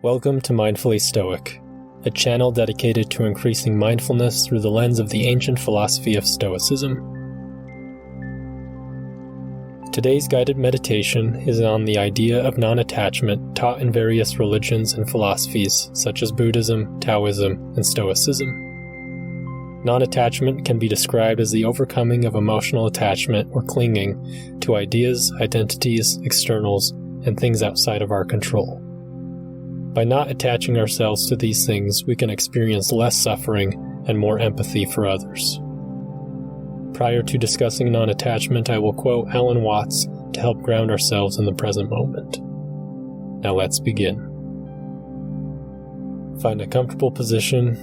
Welcome to Mindfully Stoic, a channel dedicated to increasing mindfulness through the lens of the ancient philosophy of Stoicism. Today's guided meditation is on the idea of non-attachment taught in various religions and philosophies such as Buddhism, Taoism, and Stoicism. Non-attachment can be described as the overcoming of emotional attachment or clinging to ideas, identities, externals, and things outside of our control. By not attaching ourselves to these things, we can experience less suffering and more empathy for others. Prior to discussing non-attachment, I will quote Alan Watts to help ground ourselves in the present moment. Now let's begin. Find a comfortable position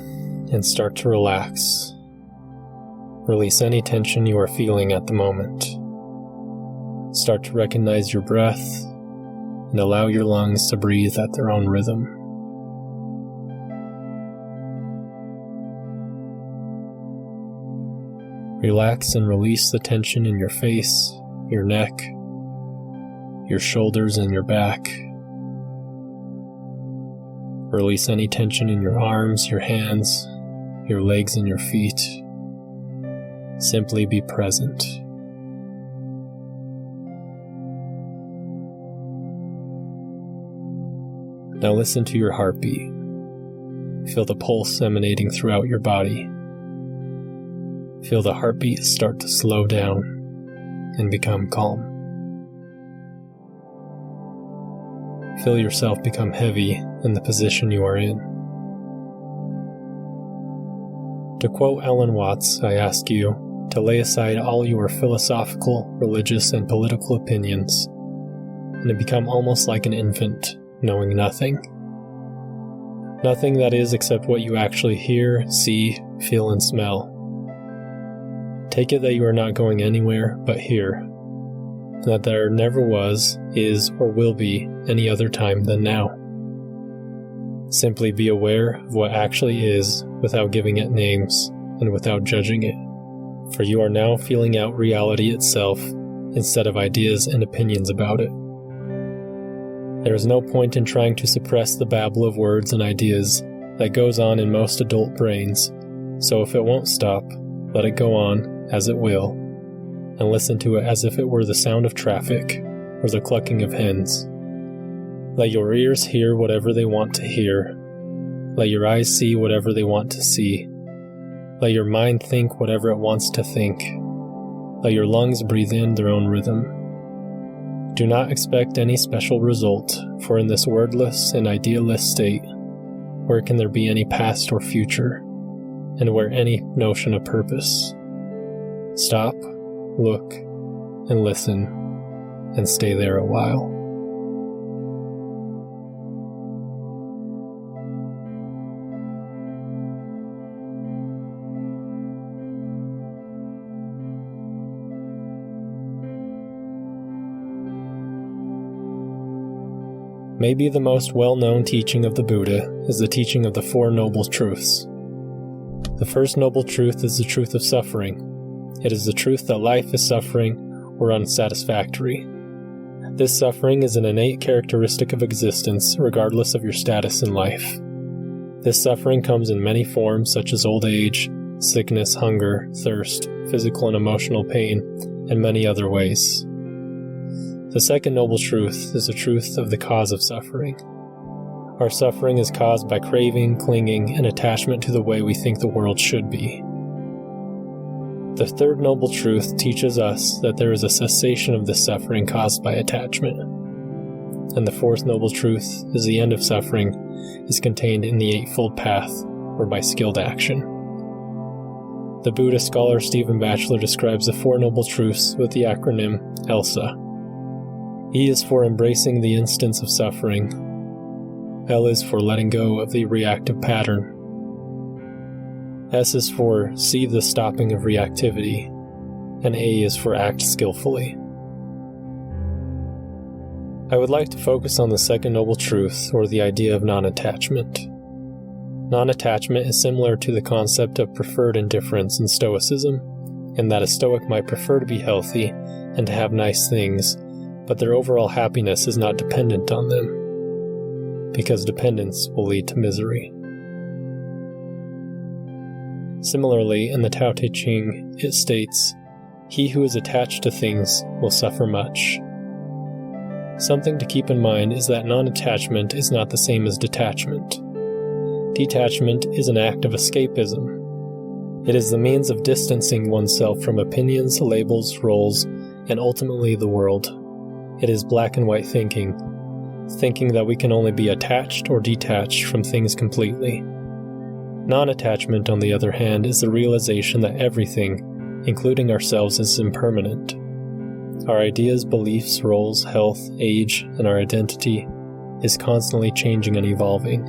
and start to relax. Release any tension you are feeling at the moment. Start to recognize your breath and allow your lungs to breathe at their own rhythm. Relax and release the tension in your face, your neck, your shoulders, and your back. Release any tension in your arms, your hands, your legs, and your feet. Simply be present. Now listen to your heartbeat. Feel the pulse emanating throughout your body. Feel the heartbeat start to slow down and become calm. Feel yourself become heavy in the position you are in. To quote Alan Watts, I ask you to lay aside all your philosophical, religious, and political opinions and to become almost like an infant, knowing nothing. Nothing that is except what you actually hear, see, feel, and smell. Take it that you are not going anywhere but here, and that there never was, is, or will be any other time than now. Simply be aware of what actually is without giving it names and without judging it, for you are now feeling out reality itself instead of ideas and opinions about it. There is no point in trying to suppress the babble of words and ideas that goes on in most adult brains, so if it won't stop, let it go on as it will, and listen to it as if it were the sound of traffic or the clucking of hens. Let your ears hear whatever they want to hear. Let your eyes see whatever they want to see. Let your mind think whatever it wants to think. Let your lungs breathe in their own rhythm. Do not expect any special result, for in this wordless and idealist state, where can there be any past or future, and where any notion of purpose? Stop, look, and listen, and stay there a while. Maybe the most well-known teaching of the Buddha is the teaching of the Four Noble Truths. The first noble truth is the truth of suffering. It is the truth that life is suffering or unsatisfactory. This suffering is an innate characteristic of existence, regardless of your status in life. This suffering comes in many forms such as old age, sickness, hunger, thirst, physical and emotional pain, and many other ways. The second noble truth is the truth of the cause of suffering. Our suffering is caused by craving, clinging, and attachment to the way we think the world should be. The third noble truth teaches us that there is a cessation of this suffering caused by attachment. And the fourth noble truth is the end of suffering is contained in the Eightfold Path, or by skilled action. The Buddhist scholar Stephen Batchelor describes the Four Noble Truths with the acronym ELSA. E is for embracing the instance of suffering. L is for letting go of the reactive pattern. S is for see the stopping of reactivity. And A is for act skillfully. I would like to focus on the second noble truth, or the idea of non-attachment. Non-attachment is similar to the concept of preferred indifference in Stoicism, in that a Stoic might prefer to be healthy and to have nice things, but their overall happiness is not dependent on them. because dependence will lead to misery. Similarly, in the Tao Te Ching, it states, "He who is attached to things will suffer much." Something to keep in mind is that non-attachment is not the same as detachment. Detachment is an act of escapism. It is the means of distancing oneself from opinions, labels, roles, and ultimately the world. It is black and white thinking that we can only be attached or detached from things completely. Non-attachment, on the other hand, is the realization that everything, including ourselves, is impermanent. Our ideas, beliefs, roles, health, age, and our identity is constantly changing and evolving.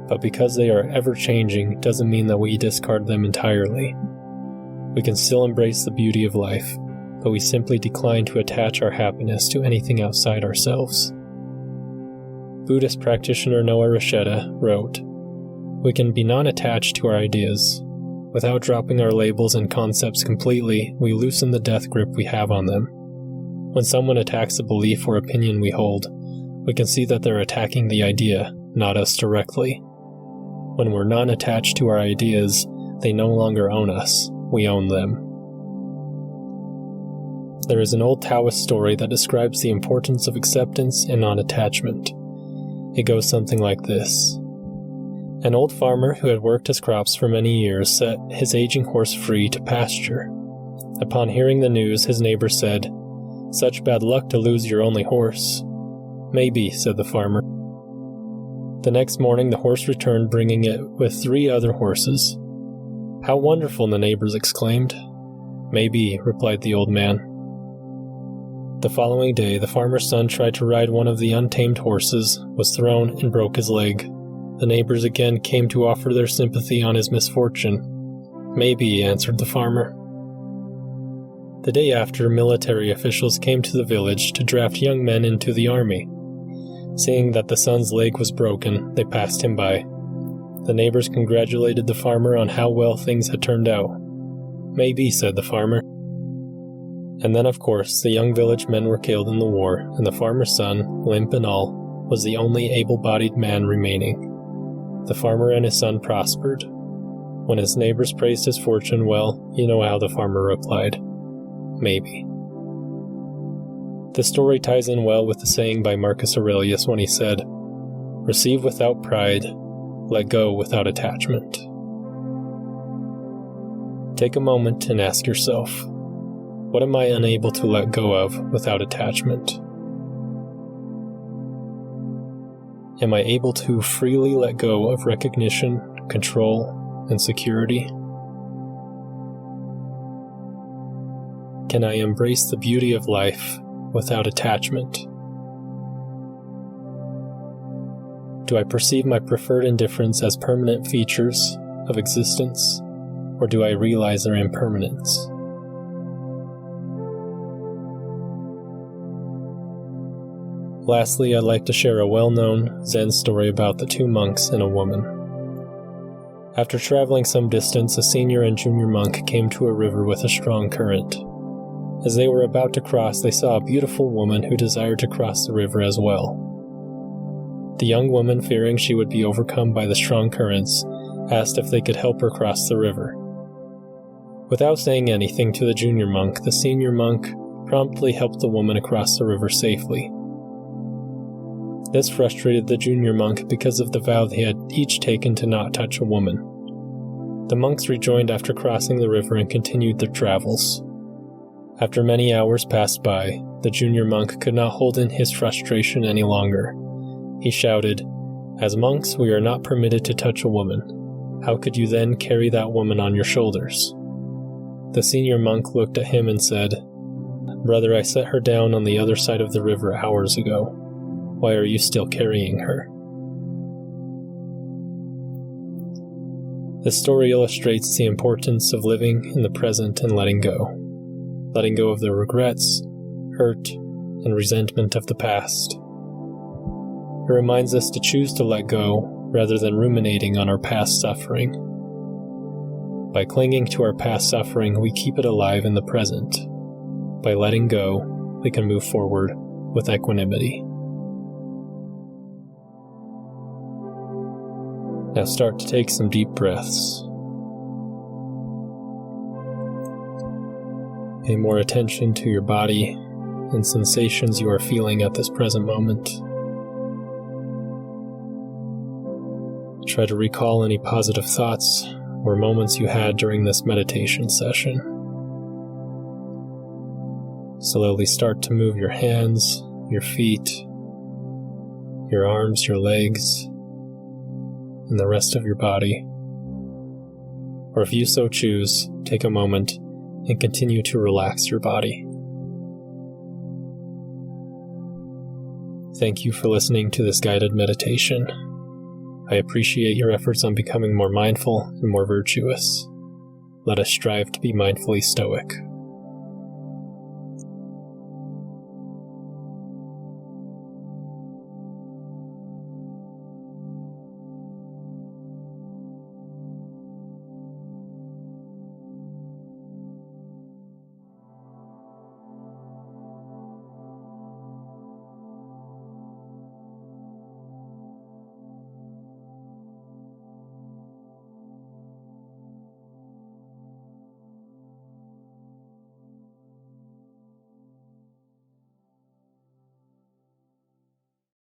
But because they are ever-changing doesn't mean that we discard them entirely. We can still embrace the beauty of life, but we simply decline to attach our happiness to anything outside ourselves. Buddhist practitioner Noah Rasheta wrote, "We can be non-attached to our ideas. Without dropping our labels and concepts completely, we loosen the death grip we have on them. When someone attacks a belief or opinion we hold, we can see that they're attacking the idea, not us directly. When we're non-attached to our ideas, they no longer own us, we own them." There is an old Taoist story that describes the importance of acceptance and non-attachment. It goes something like this. An old farmer who had worked his crops for many years set his aging horse free to pasture. Upon hearing the news, his neighbor said, "Such bad luck to lose your only horse." "Maybe," said the farmer. The next morning the horse returned, bringing it with 3 other horses. "How wonderful," the neighbors exclaimed. "Maybe," replied the old man. The following day, the farmer's son tried to ride one of the untamed horses, was thrown, and broke his leg. The neighbors again came to offer their sympathy on his misfortune. "Maybe," answered the farmer. The day after, military officials came to the village to draft young men into the army. Seeing that the son's leg was broken, they passed him by. The neighbors congratulated the farmer on how well things had turned out. "Maybe," said the farmer. And then, of course, the young village men were killed in the war, and the farmer's son, limp and all, was the only able-bodied man remaining. The farmer and his son prospered. When his neighbors praised his fortune, well, you know how the farmer replied, "Maybe." This story ties in well with the saying by Marcus Aurelius when he said, "Receive without pride, let go without attachment." Take a moment and ask yourself, what am I unable to let go of without attachment? Am I able to freely let go of recognition, control, and security? Can I embrace the beauty of life without attachment? Do I perceive my preferred indifference as permanent features of existence, or do I realize their impermanence? Lastly, I'd like to share a well-known Zen story about the 2 monks and a woman. After traveling some distance, a senior and junior monk came to a river with a strong current. As they were about to cross, they saw a beautiful woman who desired to cross the river as well. The young woman, fearing she would be overcome by the strong currents, asked if they could help her cross the river. Without saying anything to the junior monk, the senior monk promptly helped the woman across the river safely. This frustrated the junior monk because of the vow they had each taken to not touch a woman. The monks rejoined after crossing the river and continued their travels. After many hours passed by, the junior monk could not hold in his frustration any longer. He shouted, "As monks, we are not permitted to touch a woman. How could you then carry that woman on your shoulders?" The senior monk looked at him and said, "Brother, I set her down on the other side of the river hours ago. Why are you still carrying her?" This story illustrates the importance of living in the present and letting go of the regrets, hurt, and resentment of the past. It reminds us to choose to let go rather than ruminating on our past suffering. By clinging to our past suffering, we keep it alive in the present. By letting go, we can move forward with equanimity. Now start to take some deep breaths. Pay more attention to your body and sensations you are feeling at this present moment. Try to recall any positive thoughts or moments you had during this meditation session. Slowly start to move your hands, your feet, your arms, your legs, and the rest of your body. Or if you so choose, take a moment and continue to relax your body. Thank you for listening to this guided meditation. I appreciate your efforts on becoming more mindful and more virtuous. Let us strive to be mindfully stoic.